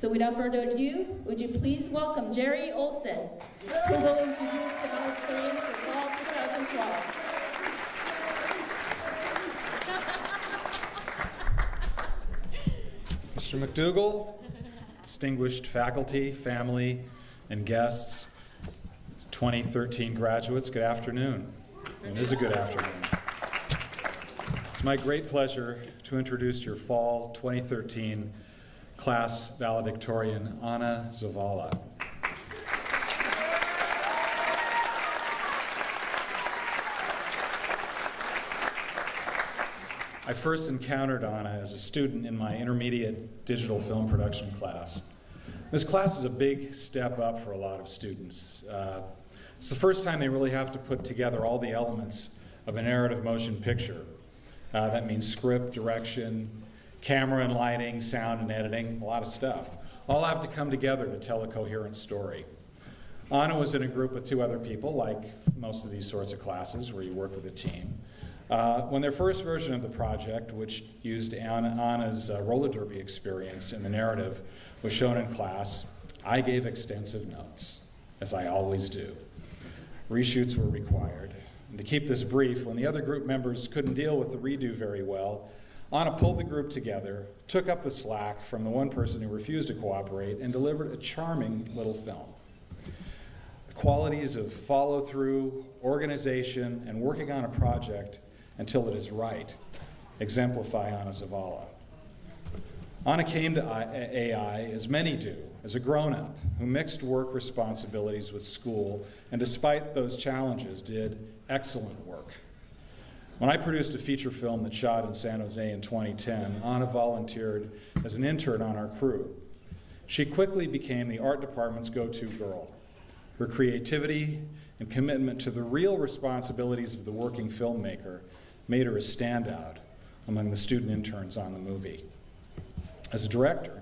So without further ado, would you please welcome Gerald Olson, who will introduce the auditorium for fall 2012. Mr. McDougall, distinguished faculty, family, and guests, 2013 graduates, good afternoon. It is a good afternoon. It's my great pleasure to introduce your fall 2013 class valedictorian, Ana Zavala. I first encountered Ana as a student in my intermediate digital film production class. This class is a big step up for a lot of students. It's the first time they really have to put together all the elements of a narrative motion picture. That means script, direction, camera and lighting, sound and editing, a lot of stuff. All have to come together to tell a coherent story. Ana was in a group with 2 other people, like most of these sorts of classes where you work with a team. When their first version of the project, which used Ana's roller derby experience in the narrative, was shown in class, I gave extensive notes, as I always do. Reshoots were required. And to keep this brief, when the other group members couldn't deal with the redo very well, Ana pulled the group together, took up the slack from the one person who refused to cooperate, and delivered a charming little film. The qualities of follow-through, organization, and working on a project until it is right exemplify Ana Zavala. Ana came to AI, as many do, as a grown-up who mixed work responsibilities with school, and despite those challenges, did excellent work. When I produced a feature film that shot in San Jose in 2010, Ana volunteered as an intern on our crew. She quickly became the art department's go-to girl. Her creativity and commitment to the real responsibilities of the working filmmaker made her a standout among the student interns on the movie. As a director,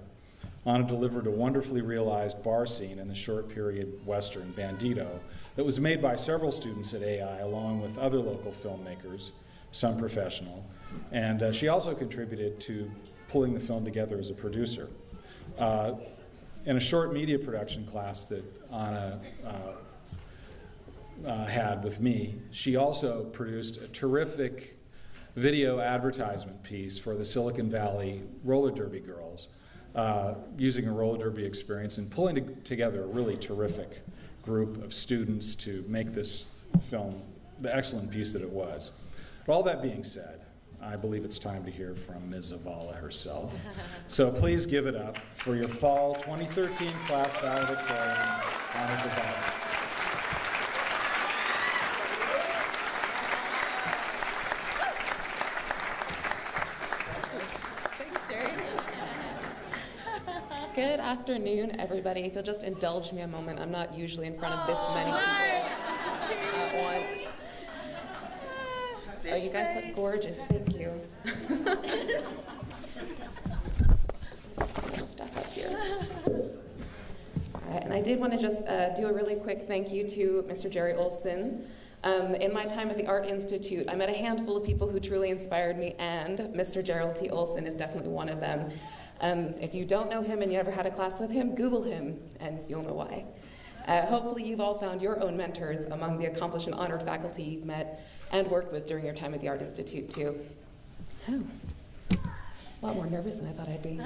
Ana delivered a wonderfully realized bar scene in the short period Western Bandito that was made by several students at AI along with other local filmmakers, some professional, and she also contributed to pulling the film together as a producer. In a short media production class that Ana had with me, she also produced a terrific video advertisement piece for the Silicon Valley roller derby girls, using a roller derby experience and pulling together a really terrific group of students to make this film the excellent piece that it was. But all that being said, I believe it's time to hear from Ms. Zavala herself. So please give it up for your fall 2013 class valedictorian, Ana Zavala. Good afternoon, everybody. If you'll just indulge me a moment, I'm not usually in front of this many people at once. Oh, you guys look gorgeous. Thank you. Stuff up here. All right, and I did want to just do a really quick thank you to Mr. Gerald Olson. In my time at the Art Institute, I met a handful of people who truly inspired me, and Mr. Gerald T. Olson is definitely one of them. If you don't know him and you ever had a class with him, Google him, and you'll know why. Hopefully you've all found your own mentors among the accomplished and honored faculty you've met and worked with during your time at the Art Institute, too. Oh, a lot more nervous than I thought I'd be. You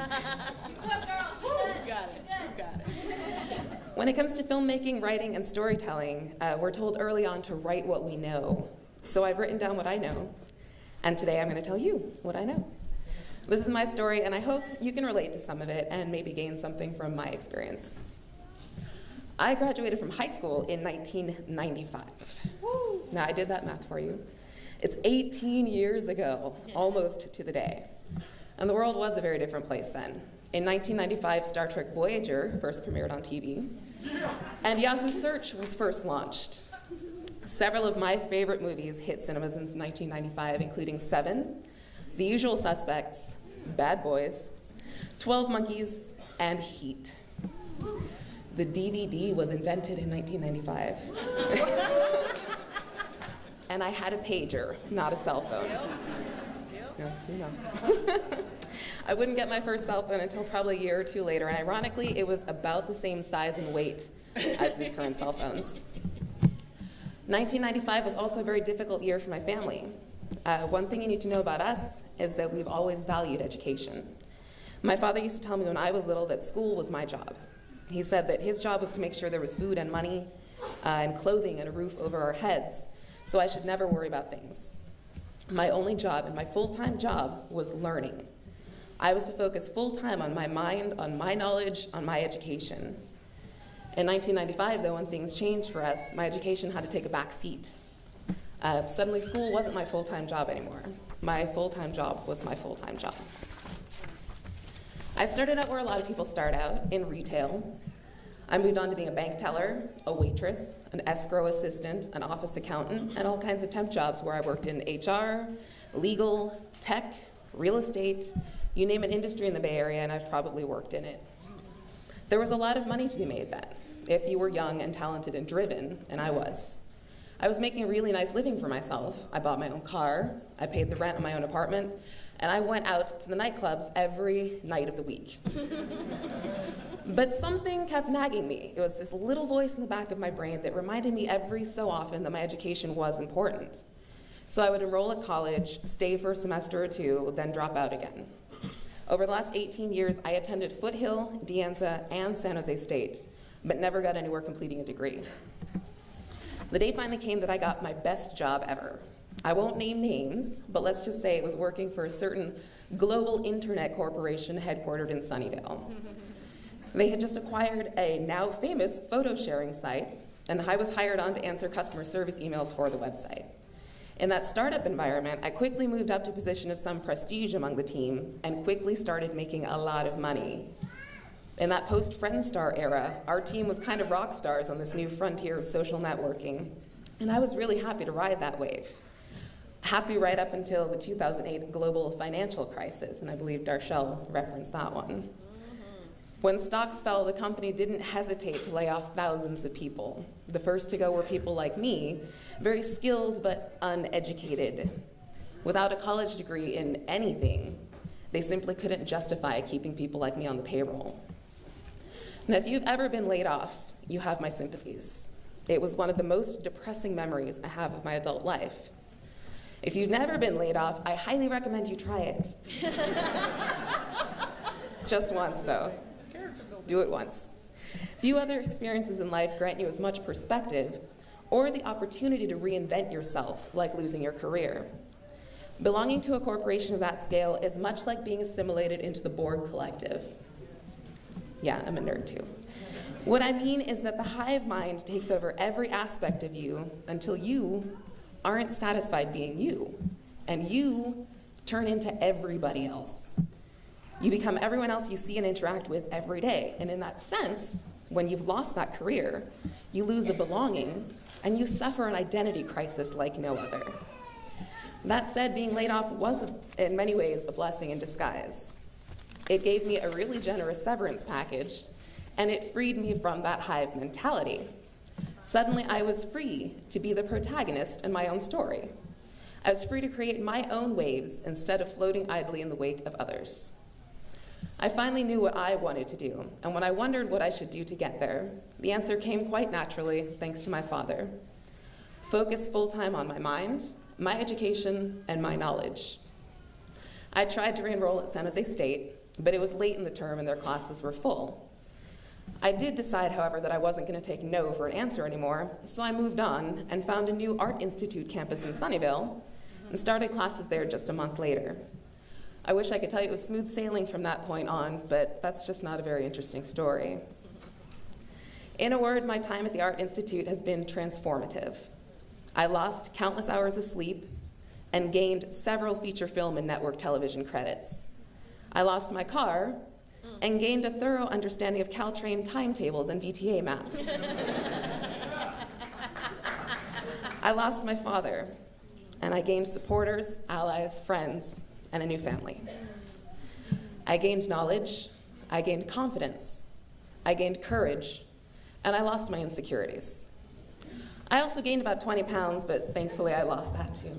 got it. You got it. When it comes to filmmaking, writing, and storytelling, we're told early on to write what we know. So I've written down what I know, and today I'm going to tell you what I know. This is my story, and I hope you can relate to some of it and maybe gain something from my experience. I graduated from high school in 1995. Woo. Now, I did that math for you. It's 18 years ago, almost to the day. And the world was a very different place then. In 1995, Star Trek Voyager first premiered on TV, and Yahoo Search was first launched. Several of my favorite movies hit cinemas in 1995, including Seven, The Usual Suspects, Bad Boys, 12 Monkeys, and Heat. The DVD was invented in 1995. And I had a pager, not a cell phone. No. I wouldn't get my first cell phone until probably a year or two later, and ironically, it was about the same size and weight as these current cell phones. 1995 was also a very difficult year for my family. One thing you need to know about us is that we've always valued education. My father used to tell me when I was little that school was my job. He said that his job was to make sure there was food and money and clothing and a roof over our heads, so I should never worry about things. My only job and my full-time job was learning. I was to focus full-time on my mind, on my knowledge, on my education. In 1995, though, when things changed for us, my education had to take a back seat. Suddenly, school wasn't my full-time job anymore. My full-time job was my full-time job. I started out where a lot of people start out, in retail. I moved on to being a bank teller, a waitress, an escrow assistant, an office accountant, and all kinds of temp jobs where I worked in HR, legal, tech, real estate, you name an industry in the Bay Area, and I've probably worked in it. There was a lot of money to be made then, if you were young and talented and driven, and I was. I was making a really nice living for myself. I bought my own car, I paid the rent on my own apartment, and I went out to the nightclubs every night of the week. But something kept nagging me. It was this little voice in the back of my brain that reminded me every so often that my education was important. So I would enroll at college, stay for a semester or two, then drop out again. Over the last 18 years, I attended Foothill, De Anza, and San Jose State, but never got anywhere completing a degree. The day finally came that I got my best job ever. I won't name names, but let's just say it was working for a certain global internet corporation headquartered in Sunnyvale. They had just acquired a now famous photo sharing site, and I was hired on to answer customer service emails for the website. In that startup environment, I quickly moved up to a position of some prestige among the team and quickly started making a lot of money. In that post-Friendstar era, our team was kind of rock stars on this new frontier of social networking, and I was really happy to ride that wave. Happy right up until the 2008 global financial crisis, and I believe Darshell referenced that one. When stocks fell, the company didn't hesitate to lay off thousands of people. The first to go were people like me, very skilled but uneducated. Without a college degree in anything, they simply couldn't justify keeping people like me on the payroll. Now, if you've ever been laid off, you have my sympathies. It was one of the most depressing memories I have of my adult life. If you've never been laid off, I highly recommend you try it. Just once, though. Do it once. Few other experiences in life grant you as much perspective or the opportunity to reinvent yourself, like losing your career. Belonging to a corporation of that scale is much like being assimilated into the Borg collective. Yeah, I'm a nerd too. What I mean is that the hive mind takes over every aspect of you until you aren't satisfied being you, and you turn into everybody else. You become everyone else you see and interact with every day, and in that sense, when you've lost that career, you lose a belonging, and you suffer an identity crisis like no other. That said, being laid off was, in many ways, a blessing in disguise. It gave me a really generous severance package, and it freed me from that hive mentality. Suddenly, I was free to be the protagonist in my own story. I was free to create my own waves instead of floating idly in the wake of others. I finally knew what I wanted to do, and when I wondered what I should do to get there, the answer came quite naturally, thanks to my father. Focus full-time on my mind, my education, and my knowledge. I tried to re-enroll at San Jose State, but it was late in the term and their classes were full. I did decide, however, that I wasn't going to take no for an answer anymore, so I moved on and found a new Art Institute campus in Sunnyvale and started classes there just a month later. I wish I could tell you it was smooth sailing from that point on, but that's just not a very interesting story. In a word, my time at the Art Institute has been transformative. I lost countless hours of sleep and gained several feature film and network television credits. I lost my car and gained a thorough understanding of Caltrain timetables and VTA maps. I lost my father, and I gained supporters, allies, friends, and a new family. I gained knowledge, I gained confidence, I gained courage, and I lost my insecurities. I also gained about 20 pounds, but thankfully I lost that too.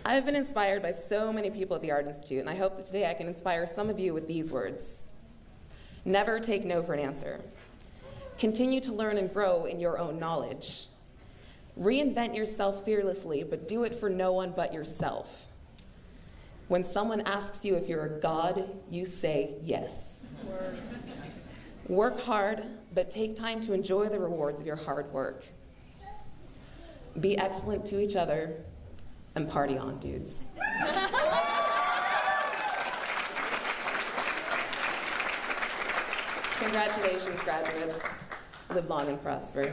I've been inspired by so many people at the Art Institute, and I hope that today I can inspire some of you with these words. Never take no for an answer. Continue to learn and grow in your own knowledge. Reinvent yourself fearlessly, but do it for no one but yourself. When someone asks you if you're a god, you say yes. Work hard, but take time to enjoy the rewards of your hard work. Be excellent to each other, and party on, dudes. Congratulations, graduates. Live long and prosper.